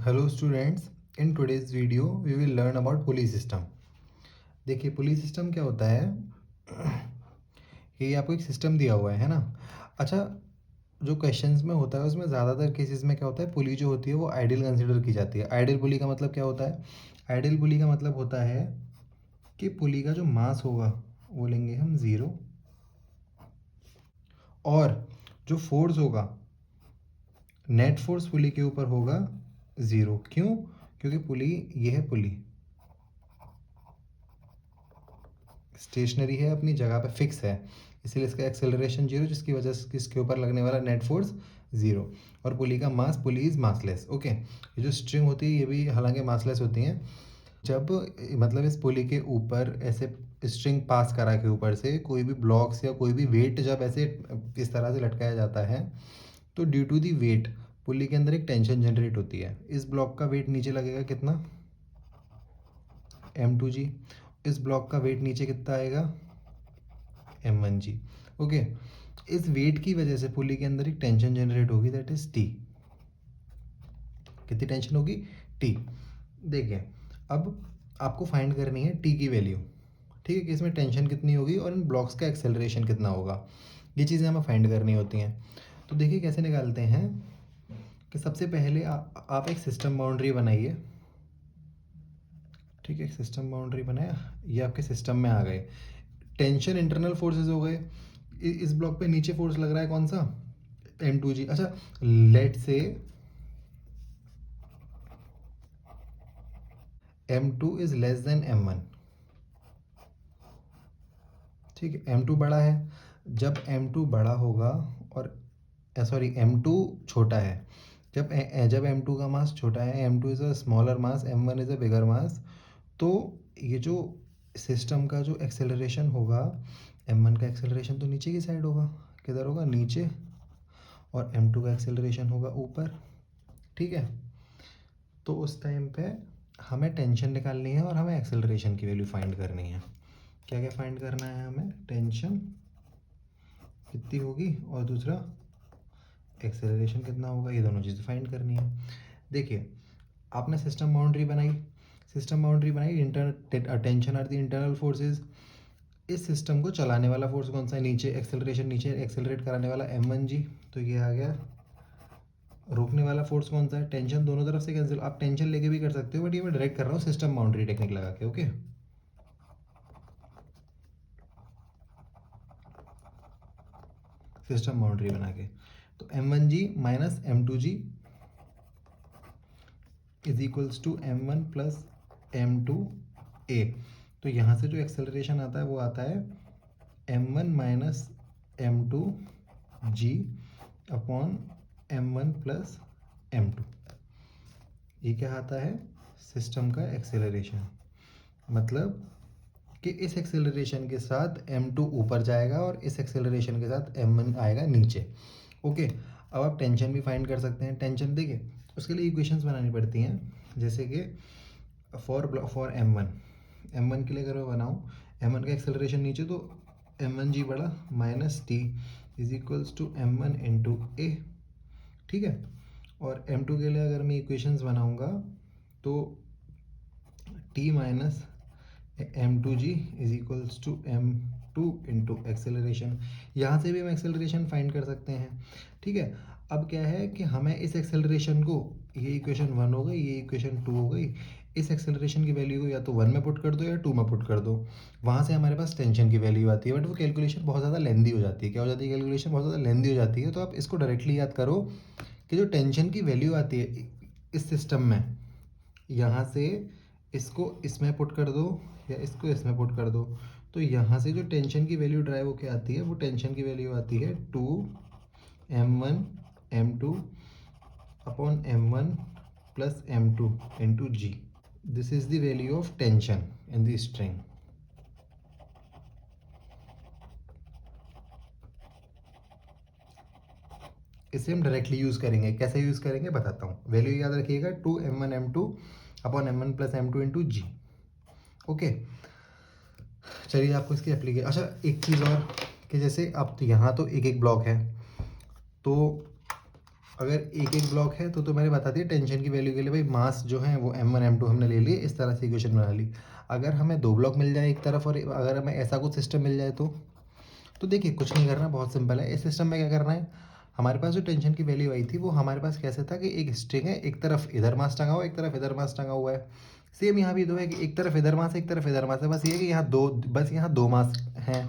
Hello students, in today's video we will learn about pulley system. देखिए pulley system क्या होता है। ये आपको एक सिस्टम दिया हुआ है ना। अच्छा, जो क्वेश्चंस में होता है उसमें ज़्यादातर केसेस में क्या होता है, पुली जो होती है वो आइडियल कंसिडर की जाती है। आइडियल पुली का मतलब क्या होता है? आइडियल पुली का मतलब होता है कि पुली का जो मास होगा वो लेंगे हम ज़ीरो, और जो फोर्स होगा, नेट फोर्स पुली के ऊपर होगा ज़ीरो। क्यों? क्योंकि पुली, ये है पुली, स्टेशनरी है, अपनी जगह पे फिक्स है, इसीलिए इसका एक्सेलरेशन जीरो, जिसकी वजह से इसके ऊपर लगने वाला नेट फोर्स ज़ीरो। और पुली का मास, पुली इज़ मासलेस। ओके, ये जो स्ट्रिंग होती है ये भी हालांकि मासलेस होती हैं। जब मतलब इस पुली के ऊपर ऐसे स्ट्रिंग पास करा के ऊपर से कोई भी ब्लॉक्स या कोई भी वेट जब ऐसे इस तरह से लटकाया जाता है, तो ड्यू टू दी वेट पुली के अंदर एक टेंशन जनरेट होती है। इस ब्लॉक का वेट नीचे लगेगा कितना, m2g। इस ब्लॉक का वेट नीचे कितना आएगा, m1g। ओके, इस वेट की वजह से पुली के अंदर एक टेंशन जनरेट होगी, दैट इज टी। कितनी टेंशन होगी, टी। देखिए, अब आपको फाइंड करनी है टी की वैल्यू। ठीक है, कि इसमें टेंशन कितनी होगी और इन ब्लॉक्स का एक्सेलरेशन कितना होगा, ये चीज़ें हमें फाइंड करनी होती हैं। तो देखिए कैसे निकालते हैं कि सबसे पहले आप एक सिस्टम बाउंड्री बनाइए। ठीक है, एक सिस्टम बाउंड्री बनाया, ये आपके सिस्टम में आ गए। टेंशन इंटरनल फोर्सेस हो गए। इस ब्लॉक पे नीचे फोर्स लग रहा है कौन सा, m2g। अच्छा, लेट से m2 is less than m1। ठीक है, m2 बड़ा है। जब m2 बड़ा होगा और सॉरी m2 छोटा है, जब m2 का मास छोटा है, m2 is a smaller mass, m1 is a bigger mass, तो ये जो सिस्टम का जो एक्सेलरेशन होगा, m1 का एक्सेलरेशन तो नीचे की साइड होगा, किधर होगा, नीचे, और m2 का एक्सेलरेशन होगा ऊपर। ठीक है, तो उस टाइम पे हमें टेंशन निकालनी है और हमें एक्सेलरेशन की वैल्यू फाइंड करनी है। क्या क्या फाइंड करना है हमें, टेंशन कितनी होगी और दूसरा एक्सेलरेशन कितना होगा, ये दोनों चीज़ें फाइंड करनी है। देखिए, आपने सिस्टम बाउंड्री बनाई, tension are the internal forces. इस सिस्टम को चलाने वाला फोर्स कौन सा है, नीचे, एक्सेलरेशन नीचे, एक्सेलरेट कराने वाला m1g, तो ये आ गया। रोकने वाला फोर्स कौन सा है, टेंशन। दोनों तरफ से कैंसिल, आप टेंशन लेके भी कर सकते हो, बट ये मैं डायरेक्ट कर रहा हूँ सिस्टम बाउंड्री टेक्निक लगा के। ओके, सिस्टम बाउंड्री बना के, तो m1g minus m2g is equals to m1 plus m2a। तो यहाँ से जो एक्सेलरेशन आता है वो आता है m1 minus m2g upon m1 plus m2। ये क्या आता है, सिस्टम का एक्सेलरेशन। मतलब कि इस एक्सेलरेशन के साथ m2 ऊपर जाएगा और इस एक्सेलरेशन के साथ m1 आएगा नीचे। ओके, अब आप टेंशन भी फाइंड कर सकते हैं। टेंशन देखिए, उसके लिए इक्वेशंस बनानी पड़ती हैं, जैसे कि फॉर m1 के लिए अगर मैं बनाऊँ, m1 का एक्सेलरेशन नीचे, तो m1g बड़ा minus T is equals to m1 into A. ठीक है, और m2 के लिए अगर मैं इक्वेशंस बनाऊंगा तो t minus m2g is equals to m2 into acceleration. यहाँ से भी हम एक्सेलरेशन फाइंड कर सकते हैं। ठीक है, अब क्या है कि हमें इस एक्सेलरेशन को, ये इक्वेशन 1 हो गई, ये इक्वेशन 2 हो गई, इस एक्सेलरेशन की वैल्यू को या तो 1 में पुट कर दो या 2 में पुट कर दो। वहाँ से हमारे पास टेंशन की वैल्यू आती है, बट वो कैलकुलेशन बहुत ज़्यादा लेंदी हो जाती है। क्या हो जाती है, कैलकुलेशन बहुत ज़्यादा लेंदी हो जाती है। तो आप इसको डायरेक्टली याद करो कि जो टेंशन की वैल्यू आती है इस सिस्टम में, यहाँ से इसको इसमें पुट कर दो या इसको इसमें पुट कर दो, तो यहाँ से जो टेंशन की वैल्यू ड्राइव होके आती है, वो टेंशन की वैल्यू आती है 2m1 m2 upon m1 plus m2 into g. This is the value of tension in the string. इसे हम डायरेक्टली यूज़ करेंगे। कैसे यूज़ करेंगे बताता हूँ, वैल्यू याद रखिएगा, 2m1 m2 upon m1 plus m2 into G. Okay, चलिए आपको इसकी एप्लीकेशन, अच्छा एक चीज़ और, कि जैसे अब तो यहाँ तो एक एक ब्लॉक है, तो अगर एक एक ब्लॉक है तो मैंने बता दिया टेंशन की वैल्यू के लिए भाई मास जो है वो m1 m2 हमने ले लिए, इस तरह से इक्वेशन बना ली। अगर हमें दो ब्लॉक मिल जाए एक तरफ और अगर हमें ऐसा कुछ सिस्टम मिल जाए तो देखिए कुछ नहीं करना, बहुत सिंपल है। इस सिस्टम में क्या करना है, हमारे पास जो टेंशन की वैल्यू आई थी वो हमारे पास कैसे था कि एक स्ट्रिंग है, एक तरफ इधर मास टंगा हुआ, एक तरफ इधर मास टंगा हुआ है। सेम यहाँ भी दो है कि एक तरफ इधर मास है, एक तरफ इधर मास है, बस ये है कि यहाँ दो मास हैं।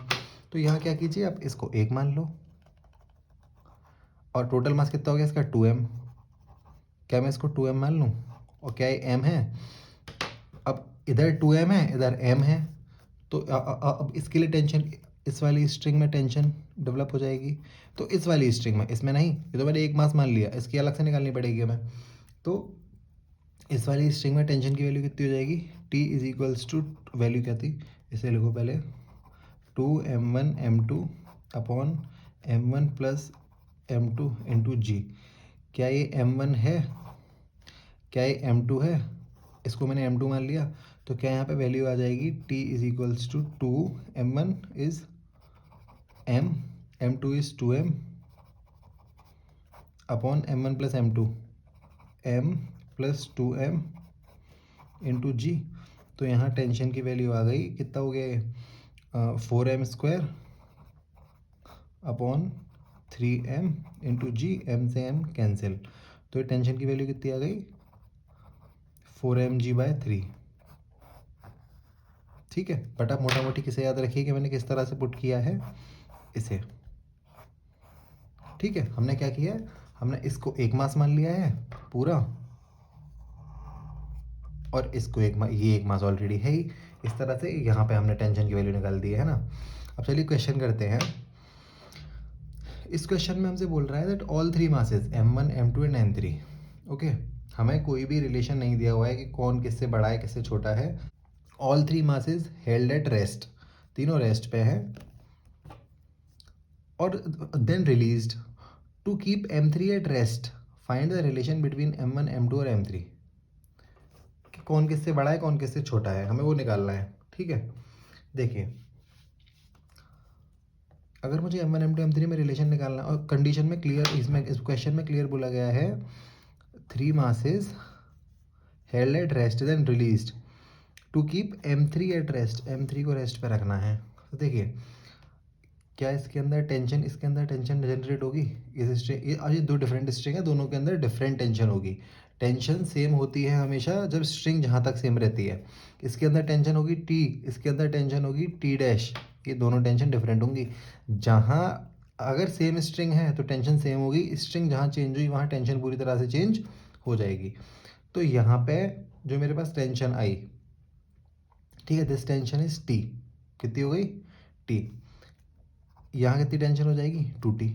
तो यहाँ क्या कीजिए, आप इसको एक मान लो और टोटल मास कितना हो गया इसका 2m। क्या मैं इसको 2m मान लूँ, और क्या ये m है। अब इधर 2m है, इधर m है, तो अब इसके लिए टेंशन, इस वाली स्ट्रिंग में टेंशन डेवलप हो जाएगी। तो इस वाली स्ट्रिंग में, इसमें नहीं, ये तो मैंने एक मास मान लिया, इसकी अलग से निकालनी पड़ेगी हमें। तो इस वाली स्ट्रिंग में टेंशन की वैल्यू कितनी हो जाएगी, T is equals to, value क्या थी इसे लिखो पहले, 2m1 m2 upon m1 plus m2 into जी। क्या ये m1 है, क्या ये m2 है, इसको मैंने m2 मान लिया। तो क्या यहाँ पे वैल्यू आ जाएगी, T is equals to 2m1 is m, m2 is 2m upon m1 plus m2, m plus 2m into G. तो यहाँ टेंशन की वैल्यू आ गई, कितना हो गया 4m² अपॉन 3m इंटू जी, m से m कैंसिल। तो ये टेंशन की वैल्यू कितनी आ गई, 4mg/3। ठीक है, बट आप मोटा मोटी किसे याद रखिए कि मैंने किस तरह से पुट किया है इसे। ठीक है, हमने क्या किया है, हमने इसको एक मास मान लिया है पूरा, और इसको ये एक मास ऑलरेडी है ही। इस तरह से यहाँ पे हमने टेंशन की वैल्यू निकाल दी है ना। अब चलिए क्वेश्चन करते हैं। इस क्वेश्चन में हमसे बोल रहा है that all three masses m1 m2 and m3, okay. हमें कोई भी रिलेशन नहीं दिया हुआ है कि कौन किससे बड़ा है किससे छोटा है। All three masses held at rest, तीनों रेस्ट पे हैं, और then released. To keep m3 at rest find the relation between m1 m2 और m3। कि कौन किससे बड़ा है कौन किससे छोटा है, हमें वो निकालना है। ठीक है, देखिए अगर मुझे m1 m2 m3 में रिलेशन निकालना, और कंडीशन में क्लियर, इसमें इस क्वेश्चन में क्लियर बोला गया है three masses held at rest then released to keep m3 at rest, m3 को रेस्ट पे रखना है। तो देखिए क्या इसके अंदर टेंशन, इसके अंदर टेंशन जनरेट होगी, इस स्ट्रिंग, ये दो डिफरेंट स्ट्रिंग है, दोनों के अंदर डिफरेंट टेंशन होगी। टेंशन सेम होती है हमेशा जब स्ट्रिंग जहाँ तक सेम रहती है। इसके अंदर टेंशन होगी T, इसके अंदर टेंशन होगी T डैश, ये दोनों टेंशन डिफरेंट होंगी। जहाँ अगर सेम स्ट्रिंग है तो टेंशन सेम होगी, स्ट्रिंग जहाँ चेंज हुई वहाँ टेंशन पूरी तरह से चेंज हो जाएगी। तो यहाँ पे जो मेरे पास टेंशन आई, ठीक है, दिस टेंशन इज T, कितनी हो गई T। यहाँ कितनी टेंशन हो जाएगी 2T,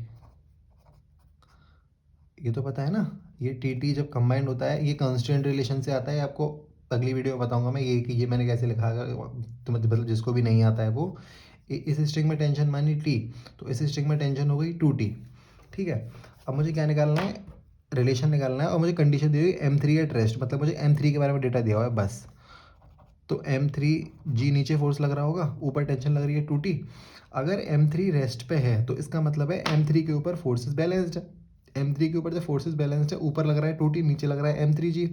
ये तो पता है ना। ये TT जब कंबाइंड होता है, ये कांस्टेंट रिलेशन से आता है, आपको अगली वीडियो में बताऊंगा मैं ये कि ये मैंने कैसे लिखा है। तो मतलब जिसको भी नहीं आता है वो, इस स्ट्रिंग में टेंशन मानी T, तो इस स्ट्रिंग में टेंशन हो गई 2T। ठीक है, अब मुझे क्या निकालना है, रिलेशन निकालना है, और मुझे कंडीशन दी हुई m3 एट रेस्ट, मतलब मुझे m3 के बारे में डेटा दिया हुआ है बस। तो m3g नीचे फोर्स लग रहा होगा, ऊपर टेंशन लग रही है 2T। अगर m3 रेस्ट पे है तो इसका मतलब है m3 के ऊपर फोर्सेस बैलेंस्ड है, m3 के ऊपर जो फोर्सेस बैलेंस्ड है, ऊपर लग रहा है 2T, नीचे लग रहा है m3g।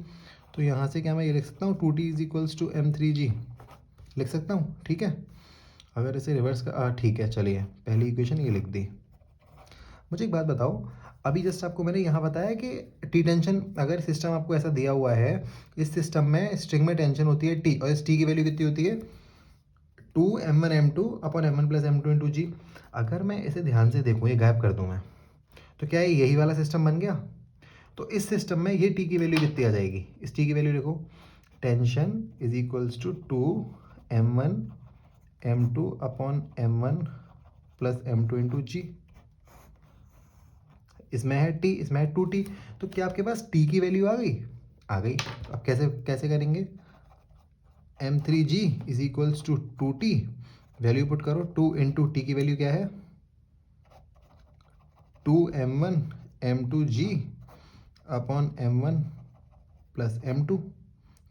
तो यहाँ से क्या मैं ये लिख सकता हूँ 2T is equals to m3g, लिख सकता हूँ। ठीक है, अगर इसे रिवर्स कर, ठीक है चलिए पहली इक्वेशन ये लिख दी। मुझे एक बात बताओ, अभी जस्ट आपको मैंने यहाँ बताया कि टी टेंशन, अगर सिस्टम आपको ऐसा दिया हुआ है, इस सिस्टम में स्ट्रिंग में टेंशन होती है टी, और इस टी की वैल्यू कितनी होती है 2m1 m2 upon m1 plus m2 into जी। अगर मैं इसे ध्यान से देखूँ, ये गायब कर दूँ मैं, तो क्या है यही वाला सिस्टम बन गया। तो इस सिस्टम में ये टी की वैल्यू कितनी आ जाएगी, इस टी की वैल्यू देखो, tension is equals to 2m1 m2 upon m1 plus m2 into G. इसमें है टी, इसमें है 2T, तो क्या आपके पास टी की वैल्यू आ गई, आ गई। अब कैसे कैसे करेंगे, m3g is equals to 2T, value put करो, 2 इंटू टी की वैल्यू क्या है 2m1 m2g upon m1 plus m2।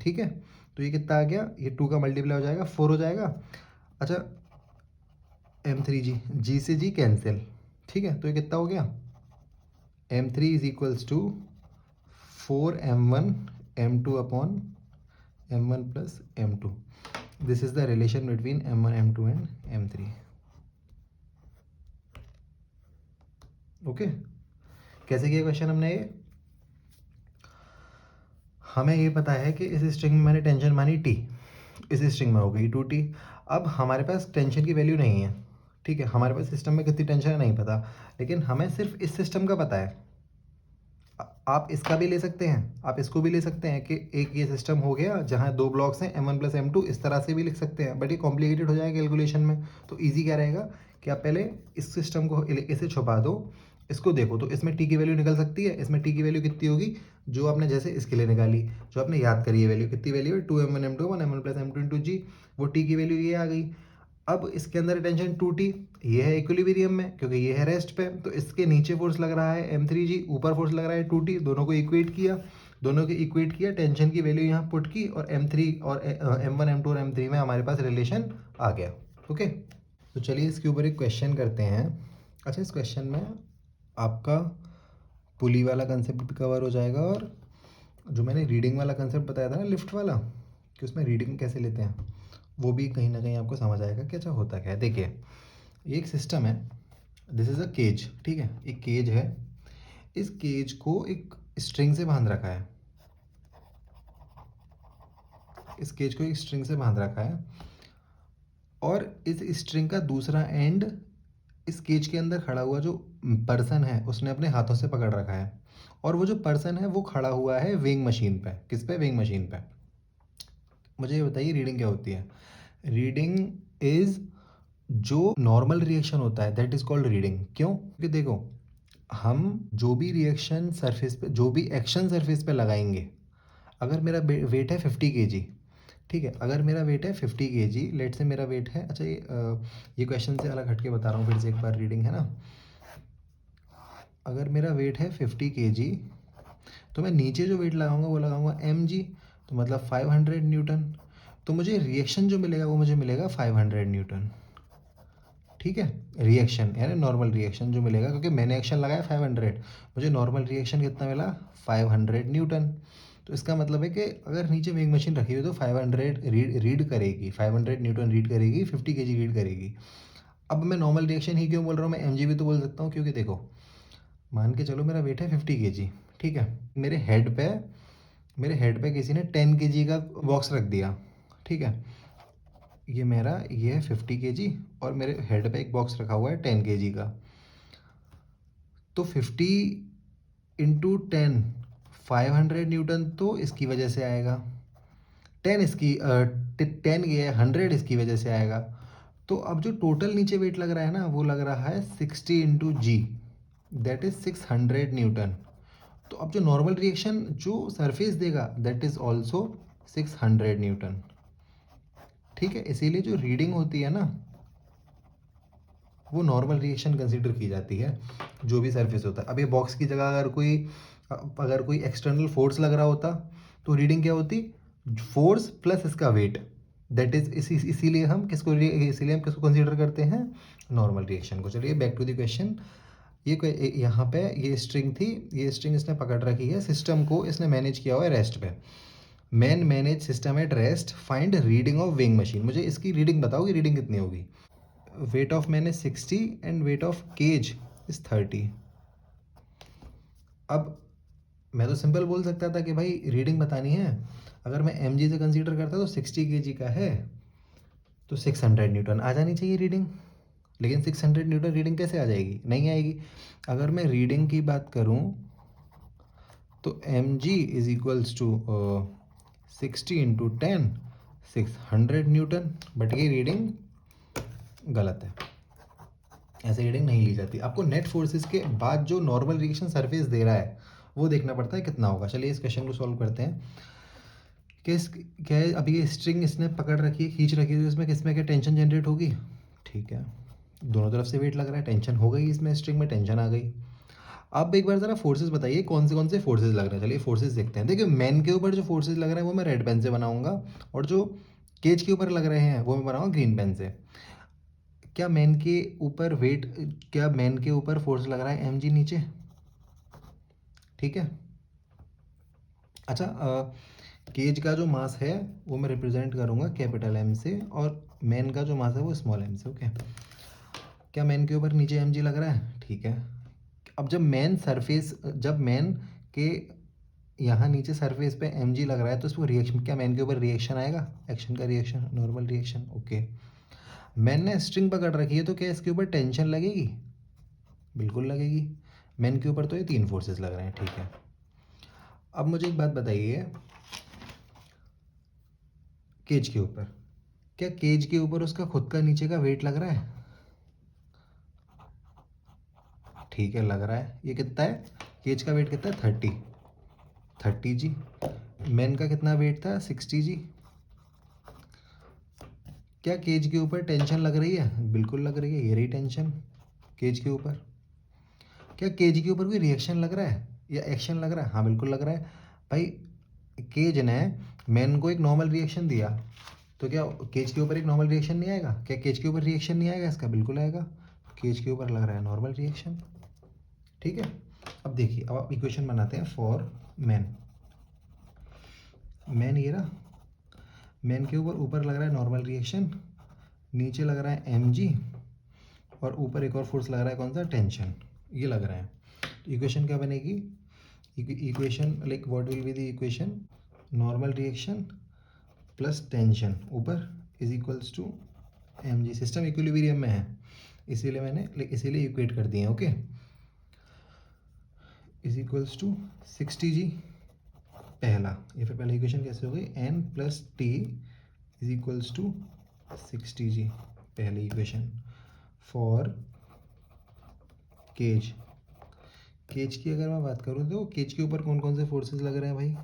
ठीक है, तो ये कितना आ गया, ये 2 का मल्टीप्लाई हो जाएगा 4 हो जाएगा। अच्छा m3g, g से g कैंसिल, ठीक है, तो ये कितना हो गया m3 is equals to 4m1 m2 upon m1 plus m2. This is the relation between m1 m2 and m3. Okay, कैसे किया क्वेश्चन हमने ये? हमें ये पता है कि इस स्ट्रिंग में मैंने टेंशन मानी t, इस स्ट्रिंग में हो गई 2t. अब हमारे पास टेंशन की वैल्यू नहीं है, ठीक है, हमारे पास सिस्टम में कितनी टेंशन है नहीं पता, लेकिन हमें सिर्फ इस सिस्टम का पता है. आप इसका भी ले सकते हैं, आप इसको भी ले सकते हैं कि एक ये सिस्टम हो गया जहाँ 2 ब्लॉक्स हैं m1 प्लस m2, इस तरह से भी लिख सकते हैं, बट ये कॉम्प्लिकेटेड हो जाएगा कैलकुलेशन में. तो ईजी क्या रहेगा कि आप पहले इस सिस्टम को इसे छुपा दो, इसको देखो, तो इसमें टी की वैल्यू निकल सकती है. इसमें टी की वैल्यू कितनी होगी, जो आपने जैसे इसके लिए निकाली, जो आपने याद करी है वैल्यू, कितनी वैल्यू है 2m1 m2 1 m1 plus m2 into जी, वो टी की वैल्यू ये आ गई. अब इसके अंदर टेंशन 2t, ये है इक्विलिब्रियम में क्योंकि ये है रेस्ट पे, तो इसके नीचे फोर्स लग रहा है m3g, ऊपर फोर्स लग रहा है 2t, दोनों को इक्वेट किया, दोनों के इक्वेट किया, टेंशन की वैल्यू यहाँ पुट की, और m3 और m1 m2 और m3 में हमारे पास रिलेशन आ गया. ओके, तो चलिए इसके ऊपर एक क्वेश्चन करते हैं. अच्छा, इस क्वेश्चन में आपका पुली वाला कंसेप्ट भी कवर हो जाएगा, और जो मैंने रीडिंग वाला कंसेप्ट बताया था ना, लिफ्ट वाला, कि उसमें रीडिंग कैसे लेते हैं, वो भी कहीं ना कहीं आपको समझ आएगा कि अच्छा होता क्या है. देखिए, ये एक सिस्टम है, दिस इज़ अ केज, ठीक है, एक केज है. इस केज को एक स्ट्रिंग से बांध रखा है, इस केज को एक स्ट्रिंग से बांध रखा है, और इस स्ट्रिंग का दूसरा एंड इस केज के अंदर खड़ा हुआ जो पर्सन है उसने अपने हाथों से पकड़ रखा है, और वो जो पर्सन है वो खड़ा हुआ है वेइंग मशीन पे. किस पे? वेइंग मशीन पे. मुझे ये बताइए रीडिंग क्या होती है? रीडिंग इज जो नॉर्मल रिएक्शन होता है दैट इज कॉल्ड रीडिंग. क्यों? क्योंकि देखो, हम जो भी रिएक्शन सरफेस पे, जो भी एक्शन सरफेस पे लगाएंगे, अगर मेरा वेट है 50 kg, ठीक है, अगर मेरा वेट है 50 kg, लेट से मेरा वेट है, अच्छा ये क्वेश्चन से अलग हटके बता रहा हूँ फिर से एक बार, रीडिंग है ना, अगर मेरा वेट है 50 kg, तो मैं नीचे जो वेट लगाऊंगा वो लगाऊंगा mg, तो मतलब 500 न्यूटन. तो मुझे रिएक्शन जो मिलेगा वो मुझे मिलेगा 500 न्यूटन. ठीक है, रिएक्शन यानी नॉर्मल रिएक्शन जो मिलेगा, क्योंकि मैंने एक्शन लगाया 500, मुझे नॉर्मल रिएक्शन कितना मिला 500 न्यूटन. तो इसका मतलब है कि अगर नीचे वेइंग मशीन रखी हुई तो 500 रीड करेगी, 500 न्यूटन रीड करेगी, 50 kg रीड करेगी. अब मैं नॉर्मल रिएक्शन ही क्यों बोल रहा हूँ, मैं एम भी तो बोल सकता हूँ, क्योंकि देखो, मान के चलो मेरा वेट है 50 kg, ठीक है, मेरे हेड पे किसी ने 10 kg का बॉक्स रख दिया, ठीक है, ये है 50 kg, और मेरे हेड पे एक बॉक्स रखा हुआ है 10 kg का. तो 50 इंटू 10, 500 न्यूटन तो इसकी वजह से आएगा, 10 इसकी 10 ये 100 इसकी वजह से आएगा. तो अब जो टोटल नीचे वेट लग रहा है ना, वो लग रहा है 60 into g, that is 600 newton. तो अब जो नॉर्मल रिएक्शन जो सरफेस देगा दैट इज ऑल्सो 600 न्यूटन. ठीक है, इसीलिए जो रीडिंग होती है ना, वो नॉर्मल रिएक्शन कंसीडर की जाती है जो भी सरफेस होता है. अब ये बॉक्स की जगह अगर कोई एक्सटर्नल फोर्स लग रहा होता तो रीडिंग क्या होती, फोर्स प्लस इसका वेट, दैट इज इसीलिए हम किसको कंसीडर करते हैं, नॉर्मल रिएक्शन को. चलिए बैक टू द क्वेश्चन. यहाँ पे ये स्ट्रिंग थी, ये स्ट्रिंग इसने पकड़ रखी है, सिस्टम को इसने मैनेज किया हुआ है रेस्ट पे. Man manage system at rest, find reading of weighing machine. मुझे इसकी रीडिंग बताओ कि रीडिंग कितनी होगी. Weight of man is 60 and weight of cage is 30. अब मैं तो सिंपल बोल सकता था कि भाई रीडिंग बतानी है, अगर मैं एम से कंसीडर करता तो 60 kg का है तो 600 न्यूटन आ जानी चाहिए रीडिंग. लेकिन 600 न्यूटन रीडिंग कैसे आ जाएगी, नहीं आएगी. अगर मैं रीडिंग की बात करूं तो m g is equals to 60 into 10, 600 newton. But ये रीडिंग गलत है, ऐसे रीडिंग नहीं ली जाती. आपको नेट फोर्सेस के बाद जो नॉर्मल रिएक्शन सरफेस दे रहा है वो देखना पड़ता है कितना होगा. चलिए इस क्वेश्चन को सॉल्व करते हैं. क्या है, अभी ये स्ट्रिंग इसने पकड़ रखी है, खींच रखी है, तो इसमें किसमें क्या टेंशन जनरेट होगी. ठीक है, दोनों तरफ से वेट लग रहा है, टेंशन हो गई, इसमें स्ट्रिंग में टेंशन आ गई. अब एक बार ज़रा फोर्सेस बताइए कौन से फोर्सेस लग रहे हैं. चलिए फोर्सेस देखते हैं. देखिए, मैन के ऊपर जो फोर्सेस लग रहे हैं वो मैं रेड पेन से बनाऊंगा, और जो केज के ऊपर लग रहे हैं वो मैं बनाऊंगा ग्रीन पेन से. क्या मैन के ऊपर फोर्स लग रहा है एम जी नीचे, ठीक है। अच्छा, केज का जो मास है वो मैं रिप्रेजेंट करूँगा कैपिटल एम से, और मैन का जो मास है वो स्मॉल एम से। ओके, क्या मैन के ऊपर नीचे एम जी लग रहा है? ठीक है। अब जब मैन के यहाँ नीचे सरफेस पे एम जी लग रहा है, तो इसको रिएक्शन, क्या मैन के ऊपर रिएक्शन आएगा? एक्शन का reaction, normal reaction. Okay, man ने स्ट्रिंग पकड़ रखी है, तो क्या इसके ऊपर टेंशन लगेगी? बिल्कुल लगेगी। मैन के ऊपर तो ये 3 फोर्सेस लग रहे हैं। ठीक है। अब मुझे एक बात बताइए, केज के ऊपर, क्या केज के ऊपर उसका खुद का नीचे का वेट लग रहा है? ठीक है, लग रहा है। ये कितना है? केज का वेट कितना है? 30 जी। मैन का कितना वेट था? 60 जी। क्या केज के ऊपर टेंशन लग रही है? बिल्कुल लग रही है, ये रही टेंशन केज के ऊपर। क्या केज के ऊपर कोई रिएक्शन लग रहा है या एक्शन लग रहा है? हाँ, बिल्कुल लग रहा है भाई। केज ने मैन को एक नॉर्मल रिएक्शन दिया, तो क्या केज के ऊपर एक नॉर्मल रिएक्शन नहीं आएगा? क्या केज के ऊपर रिएक्शन नहीं आएगा इसका? बिल्कुल आएगा। केज के ऊपर लग रहा है नॉर्मल रिएक्शन। ठीक है। अब देखिए, अब आप इक्वेशन बनाते हैं फॉर मैन। मैन ये रहा, मैन के ऊपर लग रहा है नॉर्मल रिएक्शन, नीचे लग रहा है एम जी, और ऊपर एक और फोर्स लग रहा है, कौन सा? टेंशन। ये लग रहा है। इक्वेशन क्या बनेगी? Equation like what will be the equation? Normal reaction plus tension ऊपर is equals to M G. System equilibrium में है, इसीलिए इक्वेट कर दिए। Okay, is equals to 60 G पहला, या फिर पहला इक्वेशन कैसे हो गई? N plus T is equals to 60 G, पहली इक्वेशन फॉर केज। केज की अगर मैं बात करूँ, तो केज के ऊपर कौन कौन से फोर्सेस लग रहे हैं भाई?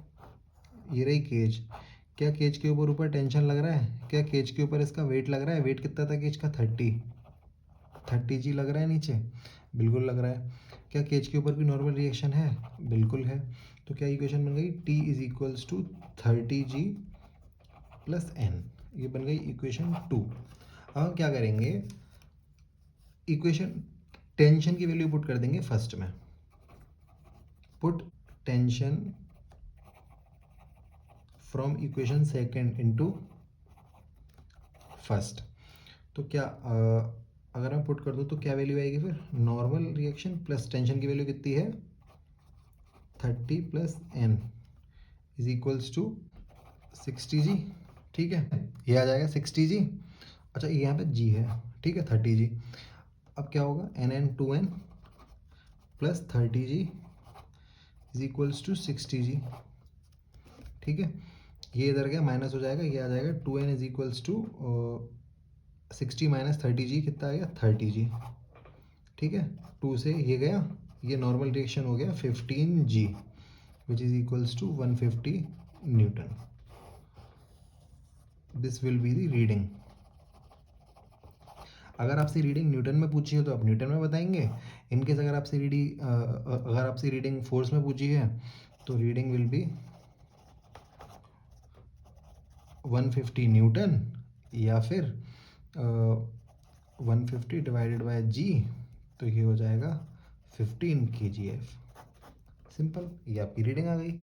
ये रही केज। क्या केज के ऊपर टेंशन लग रहा है? क्या केज के ऊपर इसका वेट लग रहा है? वेट कितना था केज का? 30 जी लग रहा है नीचे। बिल्कुल लग रहा है। क्या केज के ऊपर भी नॉर्मल रिएक्शन है? बिल्कुल है। तो क्या इक्वेशन बन गई? T is equals to 30 g plus N. ये बन गई इक्वेशन 2। अब हम क्या करेंगे, इक्वेशन टेंशन की वैल्यू पुट कर देंगे फर्स्ट में। Put tension from equation second into first. तो क्या अगर मैं पुट कर दूँ तो क्या वैल्यू आएगी फिर? नॉर्मल रिएक्शन प्लस टेंशन की वैल्यू कितनी है? 30 plus N is equals to 60 g. ठीक है, ये आ जाएगा 60 जी। अच्छा, ये यहाँ पे जी है। ठीक है, 30 जी। अब क्या होगा? N 2n plus 30 g is equals to 60 g. ठीक है, ये इधर गया माइनस हो जाएगा, ये आ जाएगा 2n is equals to 60 minus 30 g, कितना आ गया? 30 जी। ठीक है, 2 से ये गया, ये नॉर्मल रिएक्शन हो गया 15 G, which is equals to 150 newton. This will be the reading. अगर आपसे रीडिंग न्यूटन में पूछी है तो आप न्यूटन में बताएंगे। इनकेस अगर आपसे रीडिंग फोर्स में पूछी है तो रीडिंग विल बी 150 न्यूटन, या फिर 150 डिवाइडेड बाय जी, तो ये हो जाएगा 15 kgf। सिंपल, ये आपकी रीडिंग आ गई।